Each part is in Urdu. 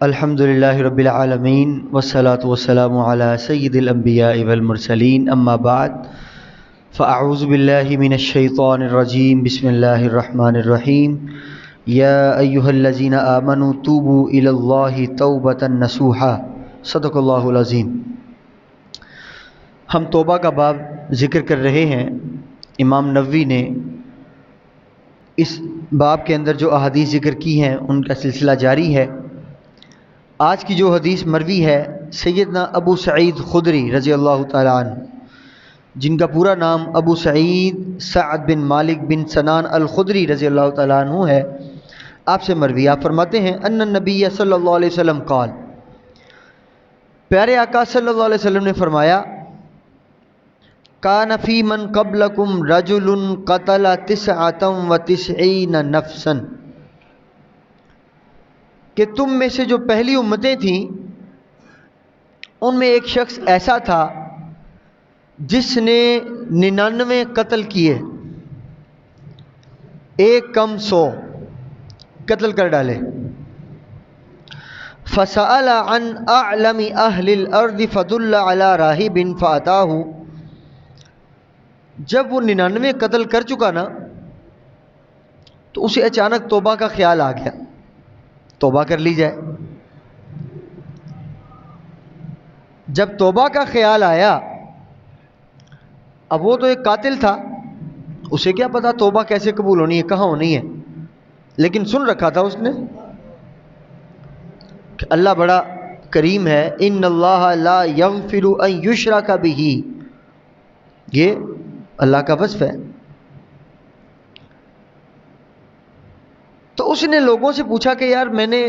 الحمد للہ رب العالمین والصلاة والسلام علی سید الانبیاء والمرسلین اما بعد فاعوذ باللہ من الشیطان الرجیم بسم اللہ الرحمن الرحیم یا ایہا الذین آمنوا توبوا الی اللہ توبۃ نصوحا صدق اللہ العظیم۔ ہم توبہ کا باب ذکر کر رہے ہیں۔ امام نووی نے اس باب کے اندر جو احادیث ذکر کی ہیں ان کا سلسلہ جاری ہے۔ آج کی جو حدیث مروی ہے سیدنا ابو سعید خدری رضی اللہ تعالیٰ عنہ، جن کا پورا نام ابو سعید سعد بن مالک بن سنان الخدری رضی اللہ تعالیٰ عنہ ہے، آپ سے مروی۔ آپ فرماتے ہیں ان النبی صلی اللہ علیہ وسلم قال، پیارے آقا صلی اللہ علیہ وسلم نے فرمایا، کان فی من قبلکم رجل قتل 99 نفسا، کہ تم میں سے جو پہلی امتیں تھیں ان میں ایک شخص ایسا تھا جس نے 99 قتل کیے، ایک کم 100 قتل کر ڈالے۔ فسأل عن اعلم اہل الارض فدل على راہب فاتاہ، جب وہ 99 قتل کر چکا نا تو اسے اچانک توبہ کا خیال آ گیا، توبہ کر لی جائے۔ جب توبہ کا خیال آیا، اب وہ تو ایک قاتل تھا، اسے کیا پتا توبہ کیسے قبول ہونی ہے، کہاں ہونی ہے، لیکن سن رکھا تھا اس نے کہ اللہ بڑا کریم ہے، ان اللہ لا یغفر ان یشرک بہ، یہ اللہ کا وصف ہے۔ تو اس نے لوگوں سے پوچھا کہ یار میں نے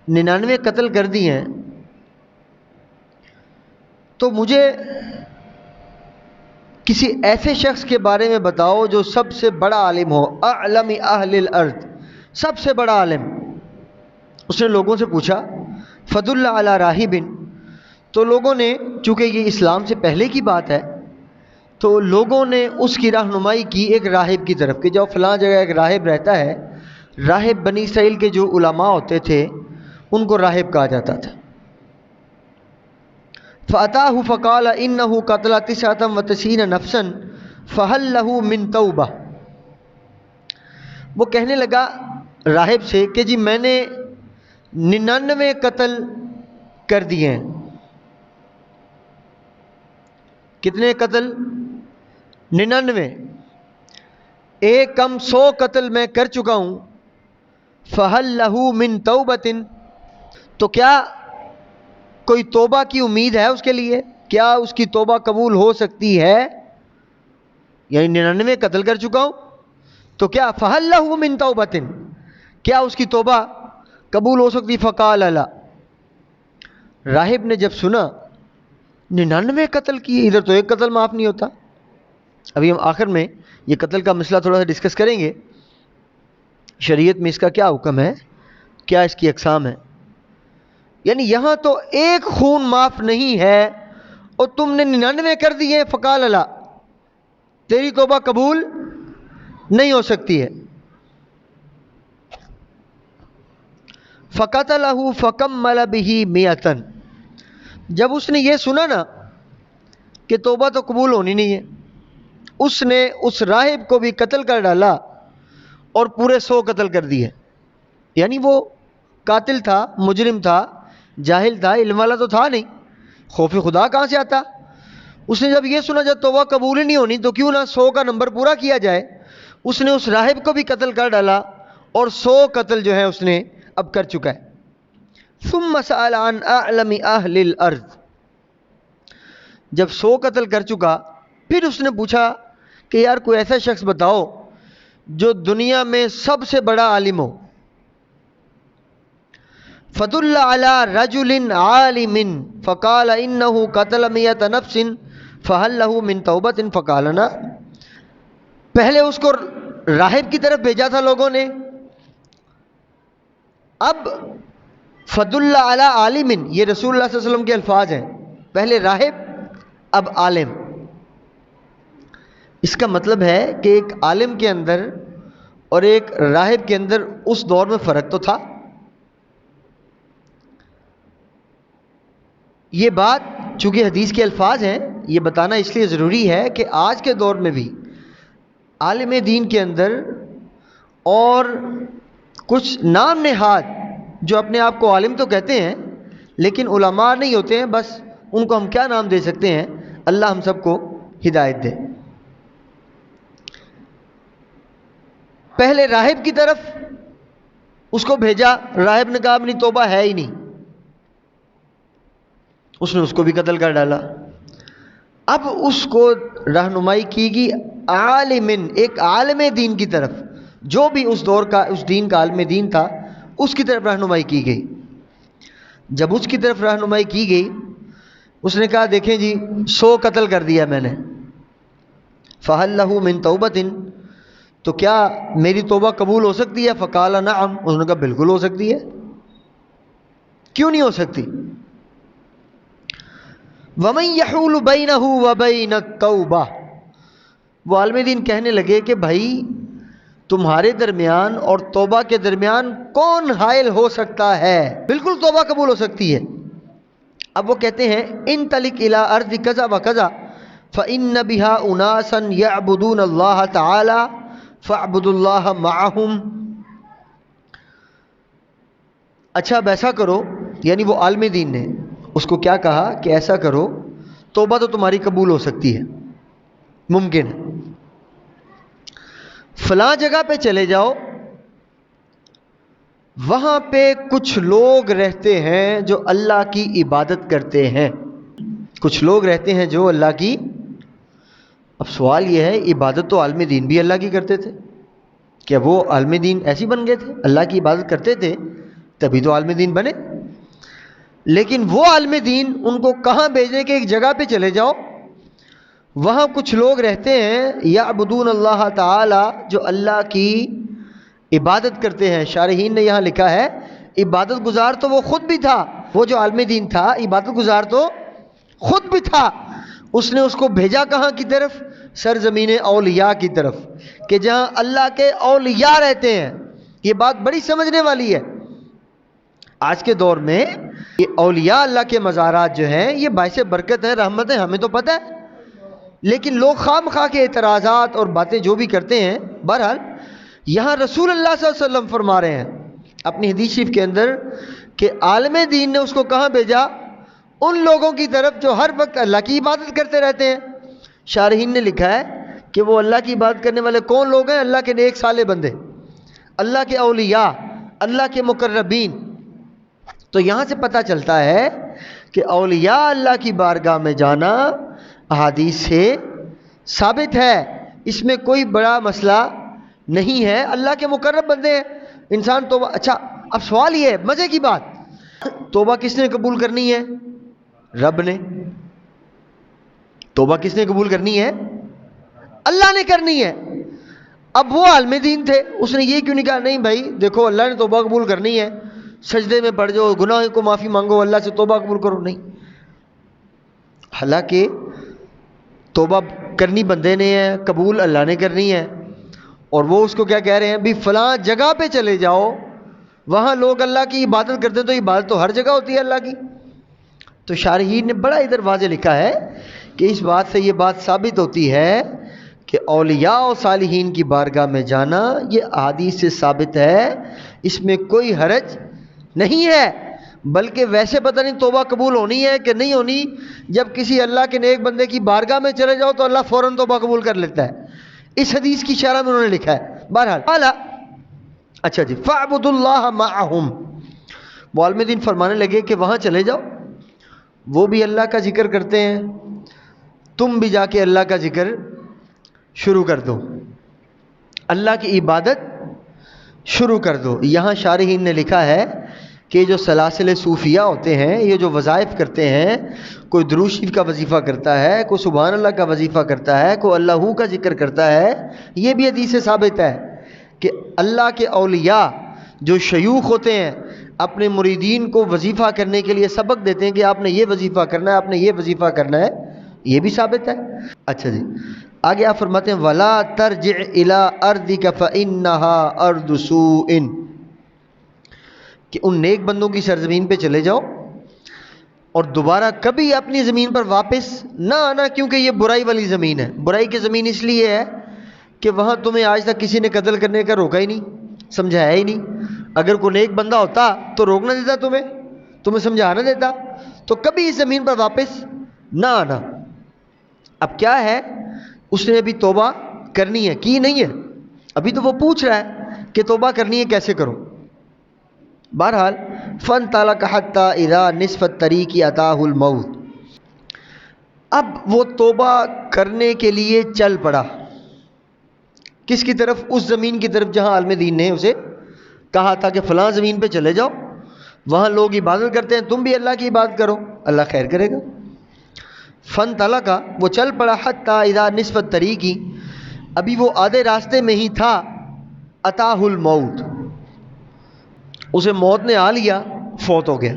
99 قتل کر دی ہیں، تو مجھے کسی ایسے شخص کے بارے میں بتاؤ جو سب سے بڑا عالم ہو، اعلم اہل الارض، سب سے بڑا عالم۔ اس نے لوگوں سے پوچھا، فدل علی راہب، تو لوگوں نے، چونکہ یہ اسلام سے پہلے کی بات ہے، تو لوگوں نے اس کی رہنمائی کی ایک راہب کی طرف کہ جاؤ فلاں جگہ ایک راہب رہتا ہے۔ راہب بنی اسرائیل کے جو علماء ہوتے تھے ان کو راہب کہا جاتا تھا۔ فَأَتَاهُ فَقَالَ إِنَّهُ قَتَلَ 99 نَفْسًا فَهَلْ لَهُ مِن تَوْبَةٍ، وہ کہنے لگا راہب سے کہ جی میں نے 99 قتل کر دیے ہیں۔ کتنے قتل؟ 99، ایک کم 100 قتل میں کر چکا ہوں۔ فَهَلْ لَهُ مِن تَوْبَةٍ، تو کیا کوئی توبہ کی امید ہے اس کے لیے، کیا اس کی توبہ قبول ہو سکتی ہے؟ یعنی 99 قتل کر چکا ہوں تو کیا فَهَلْ لَهُ مِن تَوْبَةٍ، کیا اس کی توبہ قبول ہو سکتی؟ فَقَالَ لَا، راہب نے جب سنا 99 قتل کیے، ادھر تو ایک قتل معاف نہیں ہوتا۔ ابھی ہم آخر میں یہ قتل کا مسئلہ تھوڑا سا ڈسکس کریں گے، شریعت میں اس کا کیا حکم ہے، کیا اس کی اقسام ہے۔ یعنی یہاں تو ایک خون معاف نہیں ہے اور تم نے 99 کر دیے، فقال لا، تیری توبہ قبول نہیں ہو سکتی ہے۔ فقتلہ فکمل بہ 100، جب اس نے یہ سنا نا کہ توبہ تو قبول ہونی نہیں ہے، اس نے اس راہب کو بھی قتل کر ڈالا اور پورے 100 قتل کر دیے۔ یعنی وہ قاتل تھا، مجرم تھا، جاہل تھا، علم والا تو تھا نہیں، خوف خدا کہاں سے آتا؟ اس نے جب یہ سنا جب توبہ قبول ہی نہیں ہونی تو کیوں نہ 100 کا نمبر پورا کیا جائے، اس نے اس راہب کو بھی قتل کر ڈالا اور 100 قتل جو ہے اس نے اب کر چکا ہے۔ ثم سأل عن اعلم اہل الارض، جب 100 قتل کر چکا پھر اس نے پوچھا کہ یار کوئی ایسا شخص بتاؤ جو دنیا میں سب سے بڑا عالم ہو۔ فدل علی رجل عالم فقال انه قتل 100 نفس فهل له من توبۃ فقال لا، پہلے اس کو راہب کی طرف بھیجا تھا لوگوں نے، اب فدل علی عالم، یہ رسول اللہ صلی اللہ علیہ وسلم کے الفاظ ہیں، پہلے راہب اب عالم۔ اس کا مطلب ہے کہ ایک عالم کے اندر اور ایک راہب کے اندر اس دور میں فرق تو تھا، یہ بات چونکہ حدیث کے الفاظ ہیں، یہ بتانا اس لیے ضروری ہے کہ آج کے دور میں بھی عالم دین کے اندر اور کچھ نام نہاد جو اپنے آپ کو عالم تو کہتے ہیں لیکن علماء نہیں ہوتے ہیں، بس ان کو ہم کیا نام دے سکتے ہیں؟ اللہ ہم سب کو ہدایت دے۔ پہلے راہب کی طرف اس کو بھیجا، راہب نے کہا اپنی توبہ ہے ہی نہیں، اس نے اس کو بھی قتل کر ڈالا۔ اب اس کو رہنمائی کی گئی عالمن، ایک عالم دین کی طرف، جو بھی اس دور کا اس دین کا عالم دین تھا، اس کی طرف رہنمائی کی گئی۔ جب اس کی طرف رہنمائی کی گئی، اس نے کہا دیکھیں جی 100 قتل کر دیا میں نے، فہل لہ من توبۃ، تو کیا میری توبہ قبول ہو سکتی ہے؟ فقال نعم، اس نے کہا بالکل ہو سکتی ہے، کیوں نہیں ہو سکتی؟ وَمَن يَحُولُ بَيْنَهُ وَبَيْنَ التَّوْبَةِ، وہ عالم دین کہنے لگے کہ بھائی تمہارے درمیان اور توبہ کے درمیان کون حائل ہو سکتا ہے؟ بالکل توبہ قبول ہو سکتی ہے۔ اب وہ کہتے ہیں انطلق الی ارض کذا و کذا فإن بها اناسا يعبدون اللہ تعالی فاعبد اللہ معہم۔ اچھا اب ایسا کرو، یعنی وہ عالم دین نے اس کو کیا کہا کہ ایسا کرو، توبہ تو تمہاری قبول ہو سکتی ہے، ممکن ہے، فلاں جگہ پہ چلے جاؤ، وہاں پہ کچھ لوگ رہتے ہیں جو اللہ کی عبادت کرتے ہیں، کچھ لوگ رہتے ہیں جو اللہ کی، اب سوال یہ ہے عبادت تو عالم دین بھی اللہ کی کرتے تھے، کیا وہ عالم دین ایسی بن گئے تھے؟ اللہ کی عبادت کرتے تھے تبھی تو عالم دین بنے۔ لیکن وہ عالم دین ان کو کہاں بھیجیں کہ ایک جگہ پہ چلے جاؤ، وہاں کچھ لوگ رہتے ہیں یعبدون اللہ تعالی، جو اللہ کی عبادت کرتے ہیں۔ شارحین نے یہاں لکھا ہے عبادت گزار تو وہ خود بھی تھا، وہ جو عالم دین تھا عبادت گزار تو خود بھی تھا، اس نے اس کو بھیجا کہاں کی طرف؟ سرزمین اولیاء کی طرف، کہ جہاں اللہ کے اولیاء رہتے ہیں۔ یہ بات بڑی سمجھنے والی ہے۔ آج کے دور میں یہ اولیاء اللہ کے مزارات جو ہیں یہ باعث برکت ہیں، رحمت ہیں، ہمیں تو پتہ ہے، لیکن لوگ خواہ مخواہ کے اعتراضات اور باتیں جو بھی کرتے ہیں۔ بہرحال یہاں رسول اللہ صلی اللہ علیہ وسلم فرما رہے ہیں اپنی حدیث شریف کے اندر کہ عالم دین نے اس کو کہاں بھیجا؟ ان لوگوں کی طرف جو ہر وقت اللہ کی عبادت کرتے رہتے ہیں۔ شارحین نے لکھا ہے کہ وہ اللہ کی عبادت کرنے والے کون لوگ ہیں؟ اللہ کے نیک صالح بندے، اللہ کے اولیاء، اللہ کے مقربین۔ تو یہاں سے پتہ چلتا ہے کہ اولیاء اللہ کی بارگاہ میں جانا احادیث سے ثابت ہے، اس میں کوئی بڑا مسئلہ نہیں ہے، اللہ کے مقرب بندے ہیں۔ انسان توبہ، اچھا اب سوال یہ ہے مزے کی بات، توبہ کس نے قبول کرنی ہے؟ رب نے۔ توبہ کس نے قبول کرنی ہے؟ اللہ نے کرنی ہے۔ اب وہ عالم دین تھے، اس نے یہ کیوں نہیں کہا نہیں بھائی دیکھو اللہ نے توبہ قبول کرنی ہے، سجدے میں پڑ جاؤ، گناہ کو معافی مانگو، اللہ سے توبہ قبول کرو؟ نہیں، حالانکہ توبہ کرنی بندے نے ہے، قبول اللہ نے کرنی ہے، اور وہ اس کو کیا کہہ رہے ہیں بھی فلاں جگہ پہ چلے جاؤ، وہاں لوگ اللہ کی عبادت کرتے ہیں، تو عبادت تو ہر جگہ ہوتی ہے اللہ کی۔ تو شارحین نے بڑا ادھر واضح لکھا ہے کہ اس بات سے یہ بات ثابت ہوتی ہے کہ اولیاء و صالحین کی بارگاہ میں جانا یہ احادیث سے ثابت ہے، اس میں کوئی حرج نہیں ہے، بلکہ ویسے پتہ نہیں توبہ قبول ہونی ہے کہ نہیں ہونی، جب کسی اللہ کے نیک بندے کی بارگاہ میں چلے جاؤ تو اللہ فوراً توبہ قبول کر لیتا ہے۔ اس حدیث کی شرح میں انہوں نے لکھا ہے۔ بہرحال اچھا جی فاعبد اللہ معہم، وہ عالم دین فرمانے لگے کہ وہاں چلے جاؤ، وہ بھی اللہ کا ذکر کرتے ہیں، تم بھی جا کے اللہ کا ذکر شروع کر دو، اللہ کی عبادت شروع کر دو۔ یہاں شارحین نے لکھا ہے کہ جو سلاسل صوفیہ ہوتے ہیں، یہ جو وظائف کرتے ہیں، کوئی درود شریف کا وظیفہ کرتا ہے، کوئی سبحان اللہ کا وظیفہ کرتا ہے، کوئی اللہ کا ذکر کرتا ہے، یہ بھی حدیث سے ثابت ہے کہ اللہ کے اولیاء جو شیوخ ہوتے ہیں اپنے مریدین کو وظیفہ کرنے کے لیے سبق دیتے ہیں کہ آپ نے یہ وظیفہ کرنا ہے، آپ نے یہ وظیفہ کرنا ہے، یہ بھی ثابت ہے۔ اچھا جی آگے آپ فرماتے ہیں وَلَا تَرْجِعْ إِلَىٰ أَرْضِكَ فَإِنَّهَا أَرْضُ سُوءٍ، کہ ان نیک بندوں کی سرزمین پہ چلے جاؤ اور دوبارہ کبھی اپنی زمین پر واپس نہ آنا، کیونکہ یہ برائی والی زمین ہے۔ برائی کی زمین اس لیے ہے کہ وہاں تمہیں آج تک کسی نے قتل کرنے کا روکا ہی نہیں، سمجھایا ہی نہیں۔ اگر کوئی نیک بندہ ہوتا تو روکنا دیتا، تمہیں سمجھانا دیتا، تو کبھی اس زمین پر واپس نہ آنا۔ اب کیا ہے، اس نے ابھی توبہ کرنی ہے، کی نہیں ہے، ابھی تو وہ پوچھ رہا ہے کہ توبہ کرنی ہے کیسے کروں۔ بہرحال فانطلق حتی اذا نصف الطریق اتاہ الموت، اب وہ توبہ کرنے کے لیے چل پڑا۔ کس کی طرف؟ اس زمین کی طرف جہاں عالم دین نے اسے کہا تھا کہ فلاں زمین پہ چلے جاؤ، وہاں لوگ عبادت کرتے ہیں، تم بھی اللہ کی عبادت کرو، اللہ خیر کرے گا۔ فانطلق، وہ چل پڑا، حتی اذا نصف الطریق، ابھی وہ آدھے راستے میں ہی تھا، اتاہ الموت، اسے موت نے آ لیا، فوت ہو گیا۔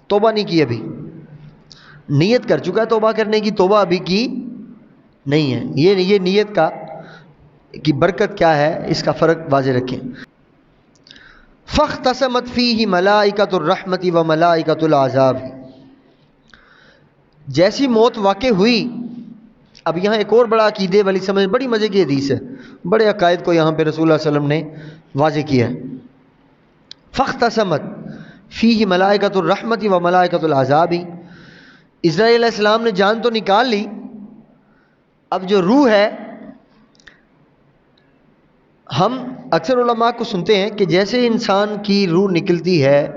توبہ نہیں کی ابھی، نیت کر چکا ہے توبہ کرنے کی، توبہ ابھی کی نہیں ہے۔ یہ نیت کی برکت کیا ہے، اس کا فرق واضح رکھیں۔ فاختصمت فیہ ملائکۃ الرحمۃ و ملائکۃ العذاب، جیسی موت واقع ہوئی، اب یہاں ایک اور بڑا عقیدے والی سمجھ، بڑی مزے کی حدیث ہے، بڑے عقائد کو یہاں پہ رسول اللہ صلی اللہ علیہ وسلم نے واضح کیا ہے۔ فاختصمت فیہ ملائکۃ الرحمۃ و ملائکۃ العذاب، اسرائیل علیہ السلام نے جان تو نکال لی، اب جو روح ہے، ہم اکثر علماء کو سنتے ہیں کہ جیسے انسان کی روح نکلتی ہے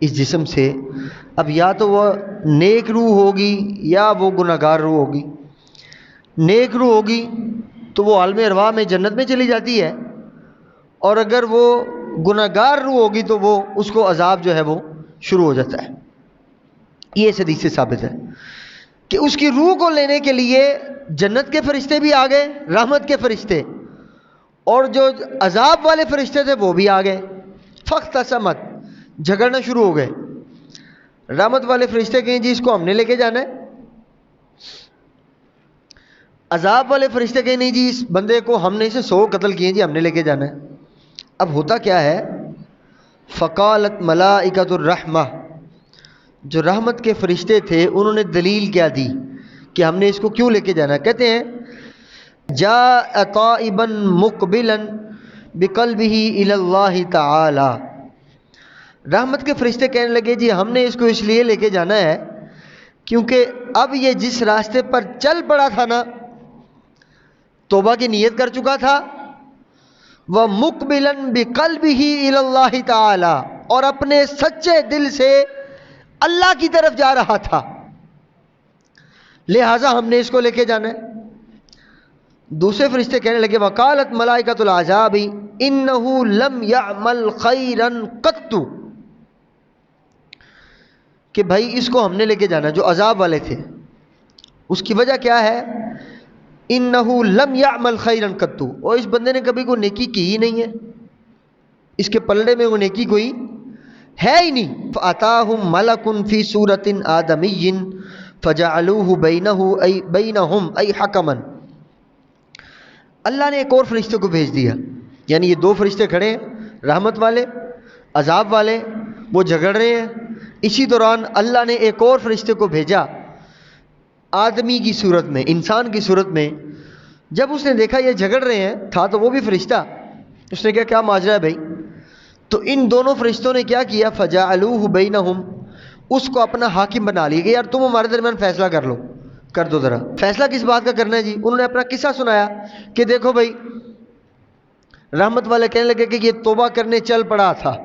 اس جسم سے، اب یا تو وہ نیک روح ہوگی یا وہ گناہگار روح ہوگی۔ نیک روح ہوگی تو وہ عالم ارواح میں جنت میں چلی جاتی ہے، اور اگر وہ گناہگار روح ہوگی تو وہ اس کو عذاب جو ہے وہ شروع ہو جاتا ہے۔ یہ اس حدیث سے ثابت ہے کہ اس کی روح کو لینے کے لیے جنت کے فرشتے بھی آ گئے، رحمت کے فرشتے، اور جو عذاب والے فرشتے تھے وہ بھی آ گئے۔ فاختصمت، جھگڑنا شروع ہو گئے۔ رحمت والے فرشتے کہیں جی اس کو ہم نے لے کے جانا ہے، عذاب والے فرشتے کہیں نہیں جی اس بندے کو ہم نے اسے 100 قتل کیے جی ہم نے لے کے جانا ہے۔ اب ہوتا کیا ہے، فقالت ملائکۃ الرحمہ، جو رحمت کے فرشتے تھے انہوں نے دلیل کیا دی کہ ہم نے اس کو کیوں لے کے جانا ہے۔ کہتے ہیں جاء طائبا مقبلا بقلبہ الی اللہ تعالی، رحمت کے فرشتے کہنے لگے جی ہم نے اس کو اس لیے لے کے جانا ہے کیونکہ اب یہ جس راستے پر چل پڑا تھا نا، توبہ کی نیت کر چکا تھا، وہ مقبلا بقلبہ الی اللہ تعالی، اور اپنے سچے دل سے اللہ کی طرف جا رہا تھا، لہذا ہم نے اس کو لے کے جانا ہے۔ دوسرے فرشتے کہنے لگے وقالت ملائکۃ العذاب انہ لم یعمل خیرا قط، کہ بھائی اس کو ہم نے لے کے جانا، جو عذاب والے تھے اس کی وجہ کیا ہے، انہ لم یعمل خیرا قط، اور اس بندے نے کبھی کوئی نیکی کی ہی نہیں ہے، اس کے پلڑے میں وہ نیکی کوئی ہے ہی نہیں۔ فاتاہم ملک فی صورۃ آدمی فجعلوہ بینہم ای حکما، اللہ نے ایک اور فرشتے کو بھیج دیا، یعنی یہ 2 فرشتے کھڑے ہیں، رحمت والے عذاب والے، وہ جھگڑ رہے ہیں، اسی دوران اللہ نے ایک اور فرشتے کو بھیجا آدمی کی صورت میں، انسان کی صورت میں۔ جب اس نے دیکھا یہ جھگڑ رہے ہیں، تھا تو وہ بھی فرشتہ، اس نے کیا ماجرا ہے بھائی، تو ان دونوں فرشتوں نے کیا کیا، فجعلوہ بینہم، اس کو اپنا حاکم بنا لیا کہ یار تم ہمارے درمیان فیصلہ کر دو ذرا۔ فیصلہ کس بات کا کرنا ہے جی، انہوں نے اپنا قصہ سنایا کہ دیکھو بھائی، رحمت والے کہنے لگے کہ یہ توبہ کرنے چل پڑا تھا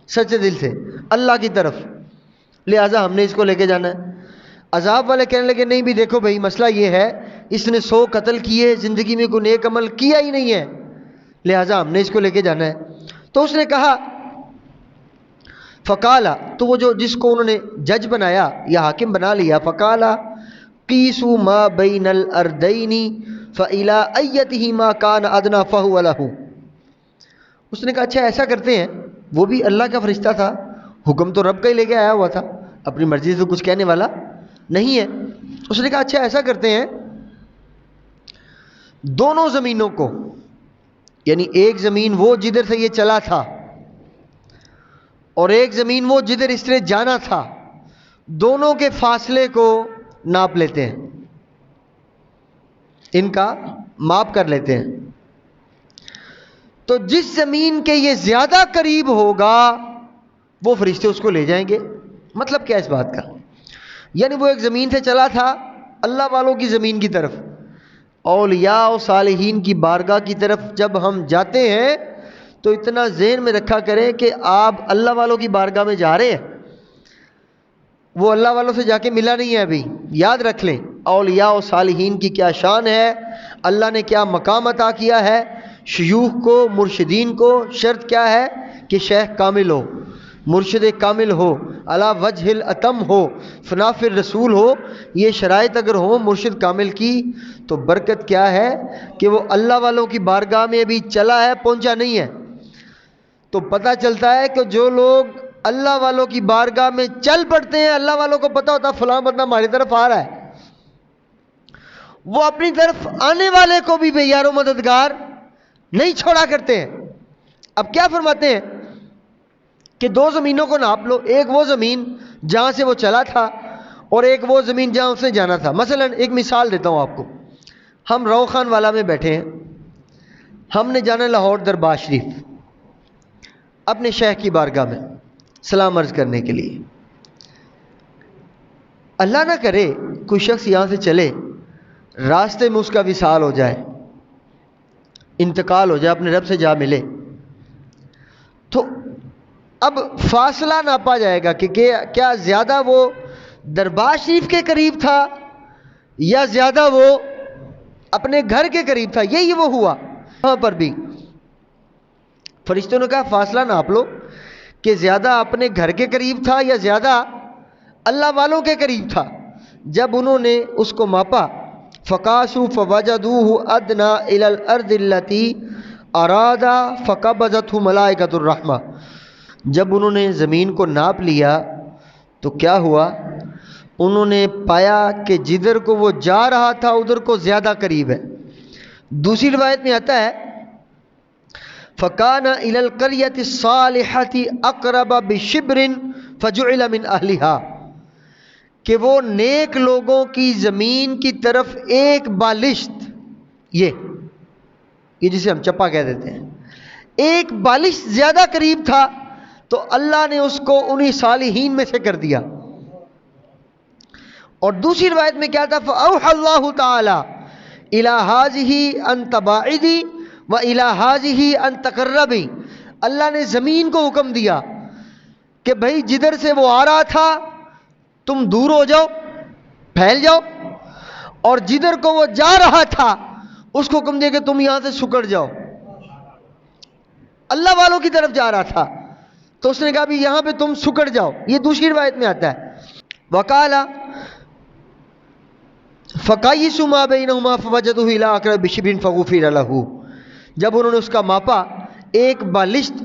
سچے دل سے اللہ کی طرف، لہٰذا ہم نے اس کو لے کے جانا ہے۔ عذاب والے کہنے لگے نہیں بھی دیکھو بھائی مسئلہ یہ ہے، اس نے 100 قتل کیے، زندگی میں کوئی نیک عمل کیا ہی نہیں ہے، لہٰذا ہم نے اس کو لے کے جانا ہے۔ تو اس نے کہا فقالا، تو وہ جس کو انہوں نے جج بنایا یا حاکم بنا لیا، فقالا قیسوا ما بین الارضین فإلی ایتہما کان ادنی فہو لہ، اس نے کہا اچھا ایسا کرتے ہیں، وہ بھی اللہ کا فرشتہ تھا، حکم تو رب کا ہی لے کے آیا ہوا تھا، اپنی مرضی سے کچھ کہنے والا نہیں ہے۔ اس نے کہا اچھا ایسا کرتے ہیں، دونوں زمینوں کو، یعنی ایک زمین وہ جدھر سے یہ چلا تھا اور ایک زمین وہ جدھر اس نے جانا تھا، دونوں کے فاصلے کو ناپ لیتے ہیں، ان کا ماپ کر لیتے ہیں۔ تو جس زمین کے یہ زیادہ قریب ہوگا وہ فرشتے اس کو لے جائیں گے۔ مطلب کیا اس بات کا؟ یعنی وہ ایک زمین سے چلا تھا اللہ والوں کی زمین کی طرف، اولیاء و صالحین کی بارگاہ کی طرف جب ہم جاتے ہیں تو اتنا ذہن میں رکھا کریں کہ آپ اللہ والوں کی بارگاہ میں جا رہے ہیں، وہ اللہ والوں سے جا کے ملا نہیں ہے ابھی۔ یاد رکھ لیں اولیاء و صالحین کی کیا شان ہے، اللہ نے کیا مقام عطا کیا ہے شیوخ کو، مرشدین کو۔ شرط کیا ہے کہ شیخ کامل ہو، مرشد کامل ہو، علی وجہ الاتم ہو، فنا فی الرسول ہو۔ یہ شرائط اگر ہوں مرشد کامل کی تو برکت کیا ہے کہ وہ اللہ والوں کی بارگاہ میں ابھی چلا ہے، پہنچا نہیں ہے۔ تو پتہ چلتا ہے کہ جو لوگ اللہ والوں کی بارگاہ میں چل پڑتے ہیں، اللہ والوں کو پتہ ہوتا فلاں بندہ ہماری طرف آ رہا ہے، وہ اپنی طرف آنے والے کو بھی بے یار و مددگار نہیں چھوڑا کرتے ہیں۔ اب کیا فرماتے ہیں کہ دو زمینوں کو ناپ لو، ایک وہ زمین جہاں سے وہ چلا تھا اور ایک وہ زمین جہاں اس نے جانا تھا۔ مثلا ایک مثال دیتا ہوں آپ کو، ہم رو خان والا میں بیٹھے ہیں، ہم نے جانا لاہور دربار شریف اپنے شیخ کی بارگاہ میں سلام عرض کرنے کے لیے۔ اللہ نہ کرے کوئی شخص یہاں سے چلے، راستے میں اس کا وصال ہو جائے، انتقال ہو جائے، اپنے رب سے جا ملے، تو اب فاصلہ ناپا جائے گا کہ کیا زیادہ وہ دربار شریف کے قریب تھا یا زیادہ وہ اپنے گھر کے قریب تھا۔ یہی وہ ہوا وہاں پر بھی فرشتوں نے کہا فاصلہ ناپ لو کہ زیادہ اپنے گھر کے قریب تھا یا زیادہ اللہ والوں کے قریب تھا۔ جب انہوں نے اس کو ماپا، فقاسوا فوجدوه ادنى الى الارض التي اراد فقبضته ملائکۃ الرحمہ، جب انہوں نے زمین کو ناپ لیا تو کیا ہوا، انہوں نے پایا کہ جدھر کو وہ جا رہا تھا ادھر کو زیادہ قریب ہے۔ دوسری روایت میں آتا ہے فَكَانَ إِلَى الْقَرْيَةِ الصَّالِحَةِ أَقْرَبَ بِشِبْرٍ فَجُعِلَ مِنْ أَهْلِهَا، کہ وہ نیک لوگوں کی زمین کی طرف ایک بالشت، یہ جسے ہم چپا کہہ دیتے ہیں، ایک بالشت زیادہ قریب تھا تو اللہ نے اس کو انہی صالحین میں سے کر دیا۔ اور دوسری روایت میں کیا تھا، فَأَوْحَى اللَّهُ تَعَالَى إِلَى هَٰذِهِ أَن تَبَاعِدِي وَإِلَى هَٰذِهِ أَن تَقَرَّبِي، اللہ نے زمین کو حکم دیا کہ بھئی جدھر سے وہ آ رہا تھا تم دور ہو جاؤ، پھیل جاؤ، اور جدھر کو وہ جا رہا تھا اس کو حکم دیا کہ تم یہاں سے سکڑ جاؤ۔ اللہ والوں کی طرف جا رہا تھا تو اس نے کہا بھی یہاں پہ تم سکڑ جاؤ۔ یہ دوسری روایت میں آتا ہے وقالا فقایسوا ما بینہما فوجدوہ الی اقرب بشبر فغفر لہ، جب انہوں نے اس کا ماپا ایک بالشت،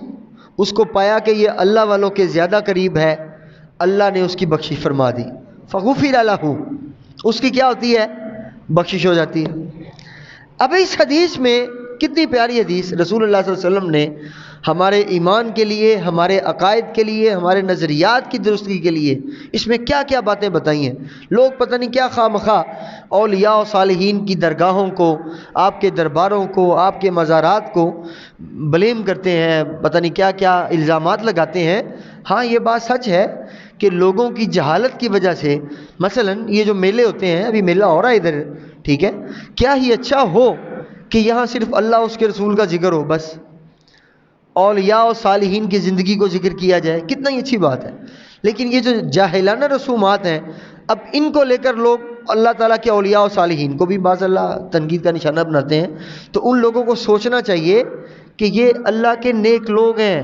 اس کو پایا کہ یہ اللہ والوں کے زیادہ قریب ہے، اللہ نے اس کی بخشش فرما دی۔ فغفر لہ، اس کی کیا ہوتی ہے، بخشش ہو جاتی ہے۔ اب اس حدیث میں کتنی پیاری حدیث رسول اللہ صلی اللہ علیہ وسلم نے ہمارے ایمان کے لیے، ہمارے عقائد کے لیے، ہمارے نظریات کی درستگی کے لیے اس میں کیا کیا باتیں بتائی ہیں۔ لوگ پتہ نہیں کیا خواہ مخواہ اولیاء و صالحین کی درگاہوں کو، آپ کے درباروں کو، آپ کے مزارات کو بلیم کرتے ہیں، پتہ نہیں کیا کیا الزامات لگاتے ہیں۔ ہاں یہ بات سچ ہے کہ لوگوں کی جہالت کی وجہ سے، مثلا یہ جو میلے ہوتے ہیں، ابھی میلہ ہو رہا ہے ادھر، ٹھیک ہے، کیا ہی اچھا ہو کہ یہاں صرف اللہ اس کے رسول کا ذکر ہو، بس اولیاء و صالحین کی زندگی کو ذکر کیا جائے، کتنا ہی اچھی بات ہے۔ لیکن یہ جو جاہلانہ رسومات ہیں، اب ان کو لے کر لوگ اللہ تعالیٰ کے اولیاء و صالحین کو بھی بعض اللہ تنقید کا نشانہ بناتے ہیں۔ تو ان لوگوں کو سوچنا چاہیے کہ یہ اللہ کے نیک لوگ ہیں،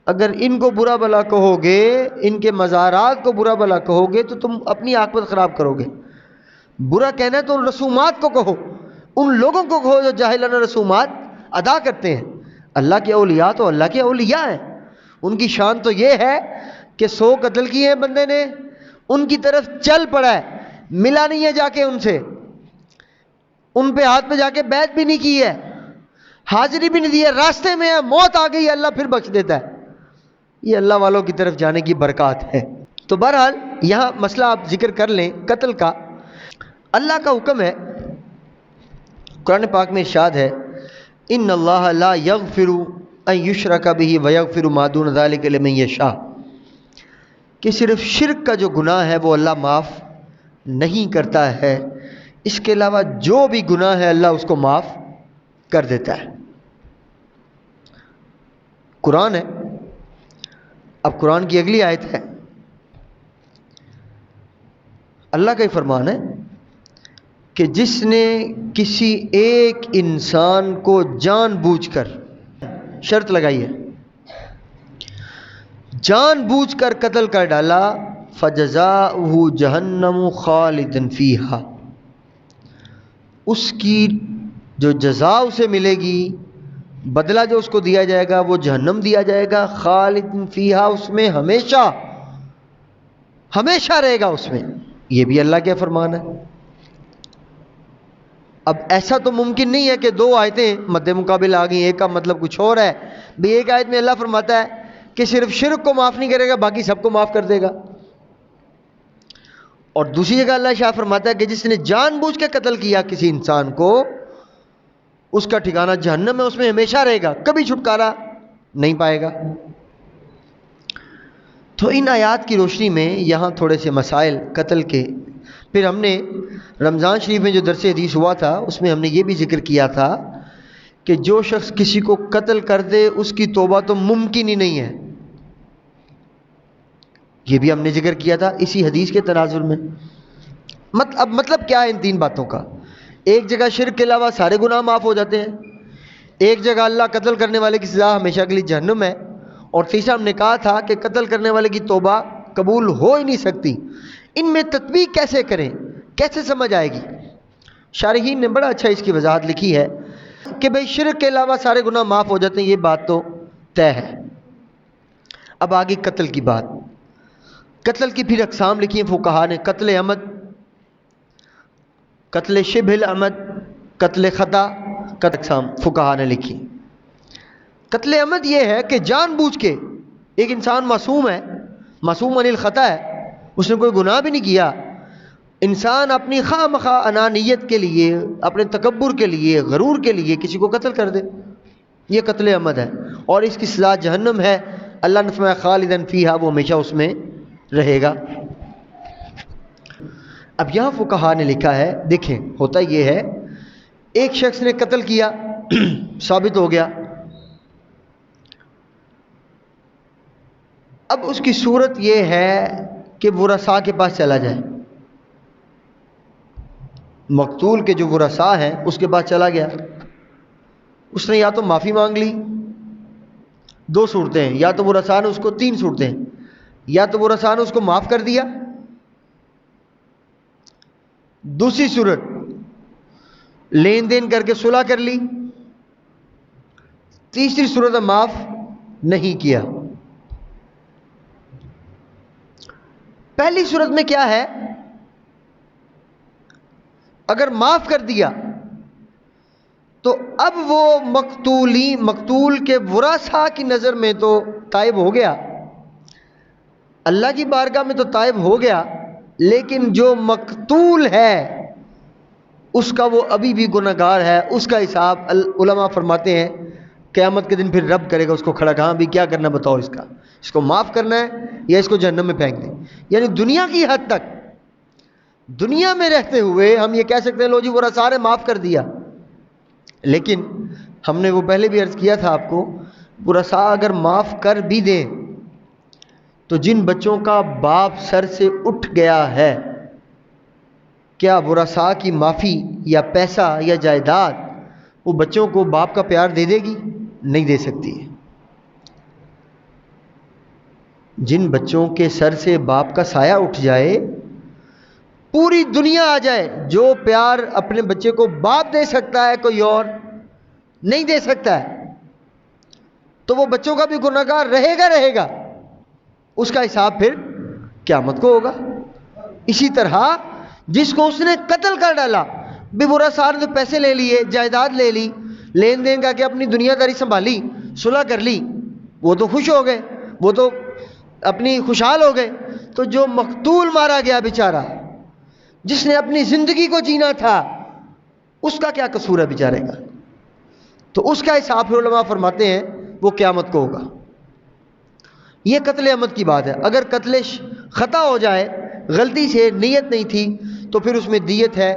اگر ان کو برا بھلا کہو گے، ان کے مزارات کو برا بھلا کہو گے تو تم اپنی عاقبت خراب کرو گے۔ برا کہنا ہے تو ان رسومات کو کہو، ان لوگوں کو کہو جو جاہلانہ رسومات ادا کرتے ہیں۔ اللہ کے اولیاء تو اللہ کے اولیاء ہیں، ان کی شان تو یہ ہے کہ 100 قتل کیے ہیں بندے نے، ان کی طرف چل پڑا ہے، ملا نہیں ہے جا کے ان سے، ان پہ ہاتھ پہ جا کے بیعت بھی نہیں کی ہے، حاضری بھی نہیں دی ہے، راستے میں ہے، موت آ گئی، اللہ پھر بخش دیتا ہے۔ یہ اللہ والوں کی طرف جانے کی برکات ہے۔ تو بہرحال یہاں مسئلہ آپ ذکر کر لیں قتل کا. اللہ کا حکم ہے، قرآن پاک میں ارشاد ہے ان اللہ لا یغفر ان یشرک بہ ویغفر ما دون ذلک لمن یشاء، کہ صرف شرک کا جو گناہ ہے وہ اللہ معاف نہیں کرتا ہے، اس کے علاوہ جو بھی گناہ ہے اللہ اس کو معاف کر دیتا ہے. قرآن ہے. اب قرآن کی اگلی آیت ہے، اللہ کا ہی فرمان ہے کہ جس نے کسی ایک انسان کو جان بوجھ کر، شرط لگائی ہے، جان بوجھ کر قتل کر ڈالا، فجزاؤہ جہنم خالدا فیہا، اس کی جو جزا اسے ملے گی، بدلہ جو اس کو دیا جائے گا وہ جہنم دیا جائے گا، خالد فیہا، اس میں ہمیشہ ہمیشہ رہے گا اس میں. یہ بھی اللہ کے فرمان ہے. اب ایسا تو ممکن نہیں ہے کہ دو آیتیں مد مقابل آ گئیں، ایک کا مطلب کچھ اور ہے. بھی ایک آیت میں اللہ فرماتا ہے کہ صرف شرک کو معاف نہیں کرے گا، باقی سب کو معاف کر دے گا، اور دوسری جگہ اللہ شاہ فرماتا ہے کہ جس نے جان بوجھ کے قتل کیا کسی انسان کو، اس کا ٹھکانہ جہنم ہے، اس میں ہمیشہ رہے گا، کبھی چھٹکارا نہیں پائے گا. تو ان آیات کی روشنی میں یہاں تھوڑے سے مسائل قتل کے. پھر ہم نے رمضان شریف میں جو درس حدیث ہوا تھا اس میں ہم نے یہ بھی ذکر کیا تھا کہ جو شخص کسی کو قتل کر دے اس کی توبہ تو ممکن ہی نہیں ہے. یہ بھی ہم نے ذکر کیا تھا اسی حدیث کے تناظر میں. اب مطلب کیا ہے ان تین باتوں کا؟ ایک جگہ شرک کے علاوہ سارے گناہ معاف ہو جاتے ہیں، ایک جگہ اللہ قتل کرنے والے کی سزا ہمیشہ کے لیے جہنم ہے، اور تیسرا ہم نے کہا تھا کہ قتل کرنے والے کی توبہ قبول ہو ہی نہیں سکتی. ان میں تطبیق کیسے کریں، کیسے سمجھ آئے گی؟ شارحین نے بڑا اچھا اس کی وضاحت لکھی ہے کہ بھئی شرک کے علاوہ سارے گناہ معاف ہو جاتے ہیں، یہ بات تو طے ہے. اب آگے قتل کی بات. قتل کی پھر اقسام لکھی ہیں فقہا نے: قتل عمد، قتل شبہ العمد، قتل خطا. قتل اقسام فقہا نے لکھی. قتل عمد یہ ہے کہ جان بوجھ کے ایک انسان معصوم ہے، معصوم عن الخطا ہے، اس نے کوئی گناہ بھی نہیں کیا، انسان اپنی خواہ مخواہ انانیت کے لیے، اپنے تکبر کے لیے، غرور کے لیے کسی کو قتل کر دے، یہ قتل عمد ہے، اور اس کی سزا جہنم ہے. اللہ نے فرمایا خالدن فیہا، وہ ہمیشہ اس میں رہے گا. اب یہاں فقہا نے لکھا ہے، دیکھیں ہوتا یہ ہے، ایک شخص نے قتل کیا، ثابت ہو گیا، اب اس کی صورت یہ ہے کہ ورثاء کے پاس چلا جائے. مقتول کے جو ورثاء ہیں اس کے پاس چلا گیا، اس نے یا تو معافی مانگ لی، دو صورتیں ہیں، یا تو ورثاء نے اس کو، تین صورتیں ہیں، یا تو ورثاء نے اس کو معاف کر دیا، دوسری صورت لین دین کر کے صلح کر لی، تیسری صورت معاف نہیں کیا. پہلی صورت میں کیا ہے؟ اگر معاف کر دیا تو اب وہ مقتول کے ورثاء کی نظر میں تو تائب ہو گیا، اللہ کی بارگاہ میں تو تائب ہو گیا، لیکن جو مقتول ہے اس کا وہ ابھی بھی گنہگار ہے. اس کا حساب علماء فرماتے ہیں قیامت کے دن پھر رب کرے گا اس کو کھڑا. کہاں بھی کیا کرنا بتاؤ، اس کو معاف کرنا ہے یا اس کو جہنم میں پھینک دیں. یعنی دنیا کی حد تک، دنیا میں رہتے ہوئے ہم یہ کہہ سکتے ہیں لو جی وہ سارے معاف کر دیا، لیکن ہم نے وہ پہلے بھی عرض کیا تھا آپ کو، ورثاء اگر معاف کر بھی دیں تو جن بچوں کا باپ سر سے اٹھ گیا ہے، کیا ورثاء کی معافی یا پیسہ یا جائیداد وہ بچوں کو باپ کا پیار دے دے گی؟ نہیں دے سکتی. جن بچوں کے سر سے باپ کا سایہ اٹھ جائے، پوری دنیا آ جائے، جو پیار اپنے بچے کو باپ دے سکتا ہے کوئی اور نہیں دے سکتا ہے، تو وہ بچوں کا بھی گنہگار رہے گا. اس کا حساب پھر قیامت کو ہوگا. اسی طرح جس کو اس نے قتل کر ڈالا، بھی ورثاء نے تو پیسے لے لیے، جائیداد لے لی، لین دین کر کے اپنی دنیا داری سنبھالی، صلح کر لی، وہ تو خوش ہو گئے، وہ تو اپنی خوشحال ہو گئے، تو جو مقتول مارا گیا بیچارہ، جس نے اپنی زندگی کو جینا تھا، اس کا کیا قصور ہے بیچارے کا؟ تو اس کا حساب پھر علماء فرماتے ہیں وہ قیامت کو ہوگا۔ یہ قتل عمد کی بات ہے۔ اگر قتل خطا ہو جائے، غلطی سے، نیت نہیں تھی، تو پھر اس میں دیت ہے